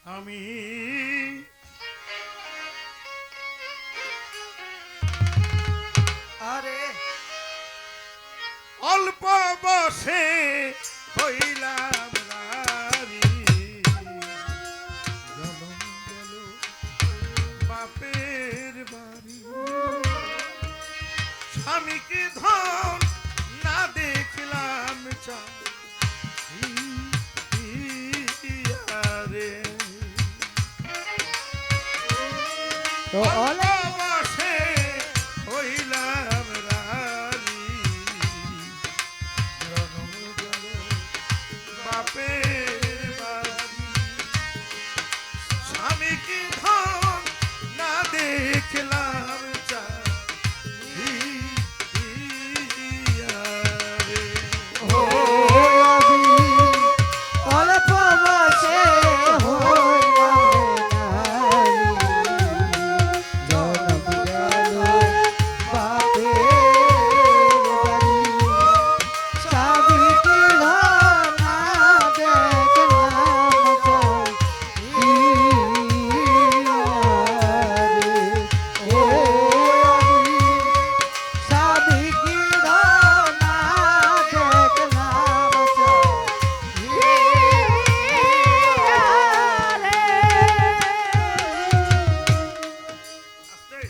আমি আরে অল্প বসে হইলাম নারী, জনম গেল বাপের বাড়ি, স্বামীকে ধন না দেখলাম রে তো অল্প বসে হইলাম রানী, জনম গেল বাপের বাড়ি, স্বামীকে ধন না দেখলাম অল্প বসে হইলাম নারী, জনম গেল বাপের বাড়ি, স্বামীকে ধন না দেখলাম স্বামীকে ধন না আস্তে।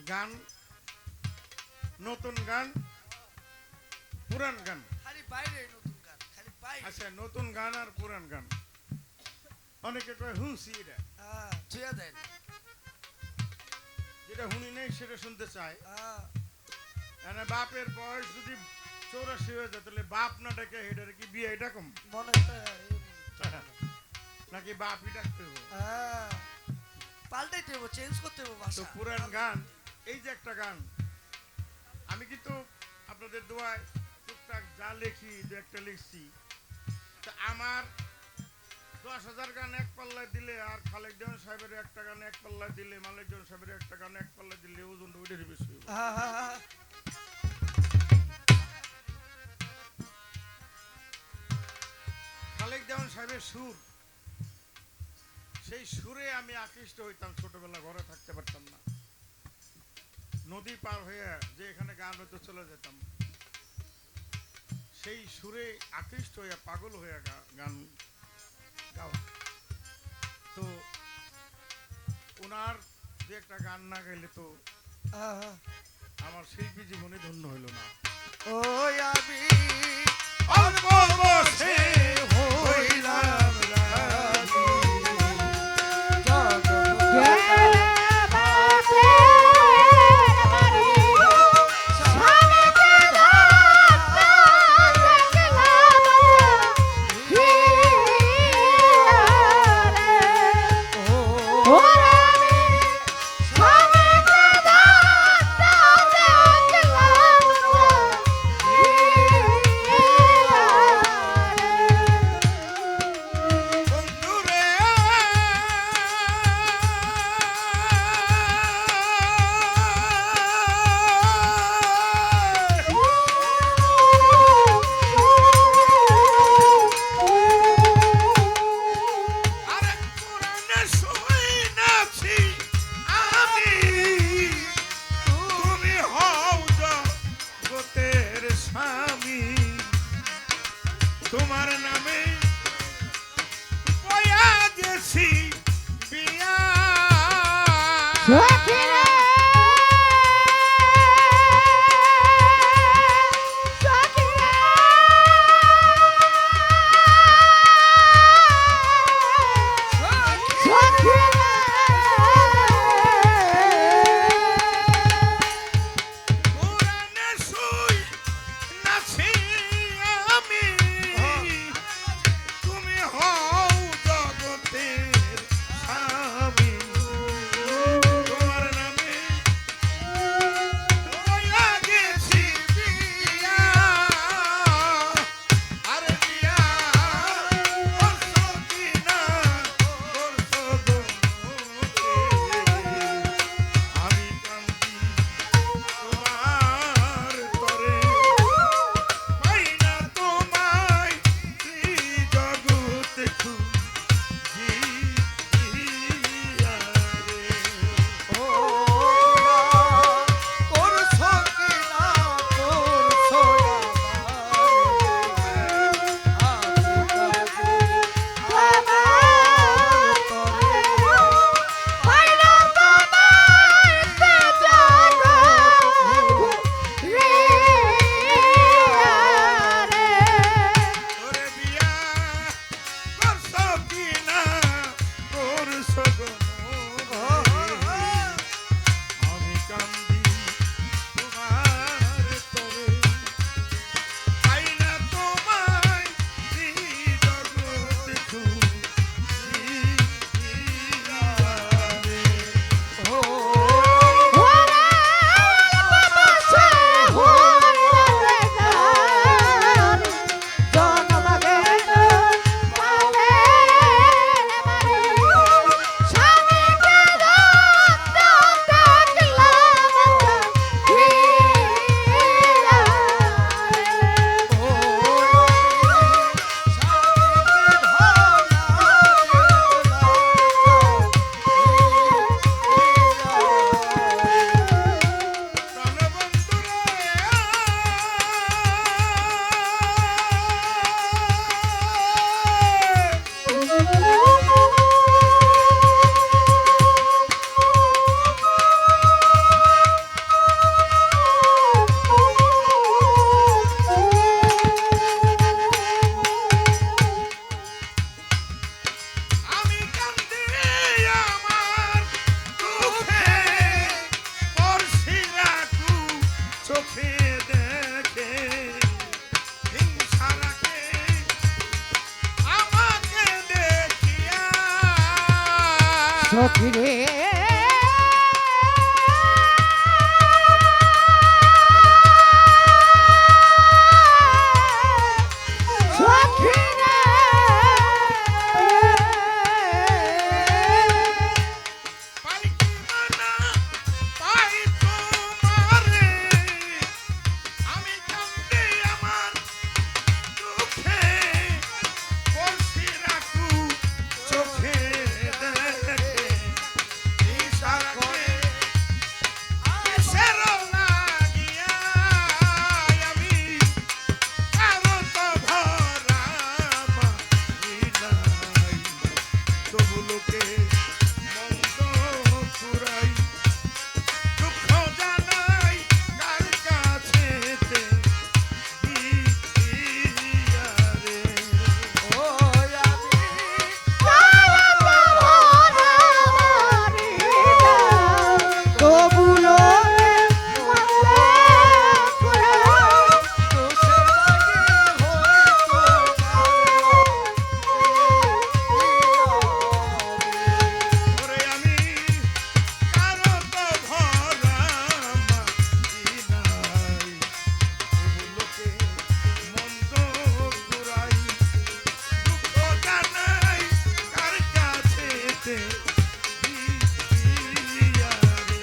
গান, নতুন গান, পুরান গান। খালি বাইরে নতুন গান, খালি বাইরে। আচ্ছা, নতুন গান আর পুরান গান অনেকে কয় হুঁসি, এটা ছুঁয়া দেয় না। যেটা শুনি নেই সেটা শুনতে চায়। হ্যাঁ, মানে বাপের বয়স যদি 84 হয়ে যায় তাহলে বাপ না ডাকে এটার কি বিয়ে এটা কম মনে তো নাকি বাপই ডাকতে হবে? পাল্টাইতে হবে, চেঞ্জ করতে হবে তো ভাষা। পুরান গান, এই যে একটা গান, আমি কিন্তু আপনাদের দোয়ায় টুকটাক যা লিখি দু একটা লিখছি, তা আমার 10,000 গান এক পাল্লায় দিলে আর খালেক দেওয়ান সাহেবের একটা গান এক পাল্লায় দিলে, মালিক দেওয়ান সাহেবের একটা গান এক পাল্লায় দিলে ওজনটা ওইটারই বেশি হবে। খালেক দেওয়ান সাহেবের সুর, সেই সুরে আমি আকৃষ্ট হইতাম, ছোটবেলা ঘরে থাকতে পারতাম না, নদী পার হয়ে যে এখানে গান হইতে চলে যেতাম, সেই সুরে আকৃষ্ট হইয়া পাগল হইয়া গান গাওয়া। তো ওনার যে একটা গান না গাইলে তো আমার শিল্পী জীবনে ধন্য হইল না। ও আমি অল্প বসে হইলাম রানী, তোমার নামে বয়া গেছি বিয়া, পুরানে শুই নাছি আমি, তুমি হও জগতের সখী রে সখী রে পাই কি মানা পাই তোমারে আমি কান্দে আমার দুঃখে বলছি রাখু চোখে দেখে ইশারা করে কিসের লাগিয়া আমি কারো তো ভরা মানি নাই তবু লোকে মন্দ পুরাই দুঃখ জানাই কার কাছেতে গিয়া রে ও আমি তবুলো দোষের লাগে ওরে আমি কারো তো ভরা মানি নাই তবু লোকে মন্দ পুরাই দুঃখ জানাই কার কাছেতে গিয়া রে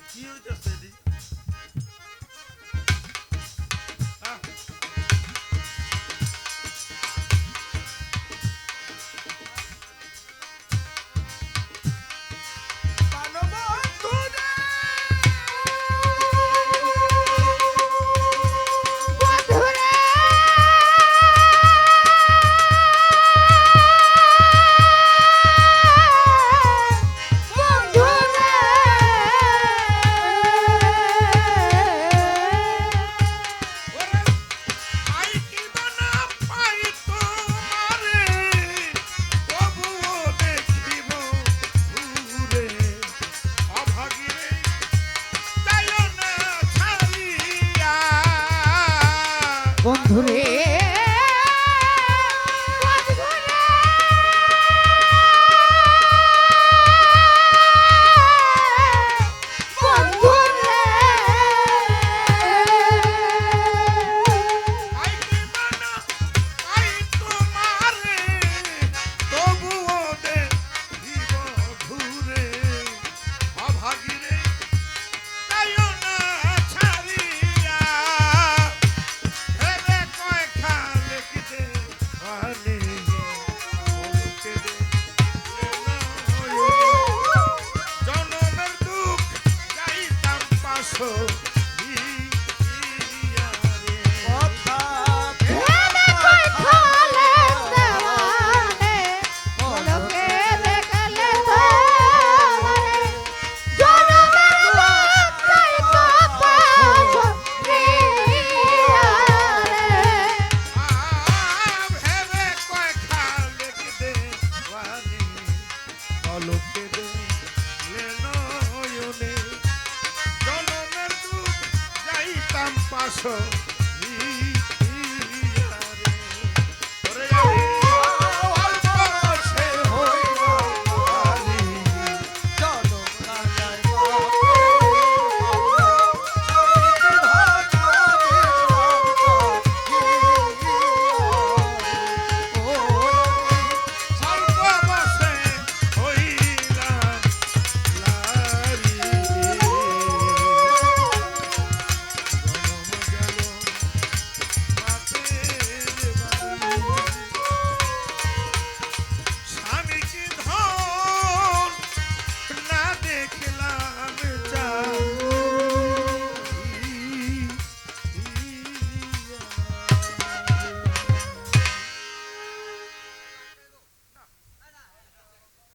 কি হইতাছে এদি? আহ, ওরে পাই কি বানা পাই তোমারে তবুও দেখিব ঘুরে অভাগীরে যাইও না ছাড়িয়া বন্ধুরে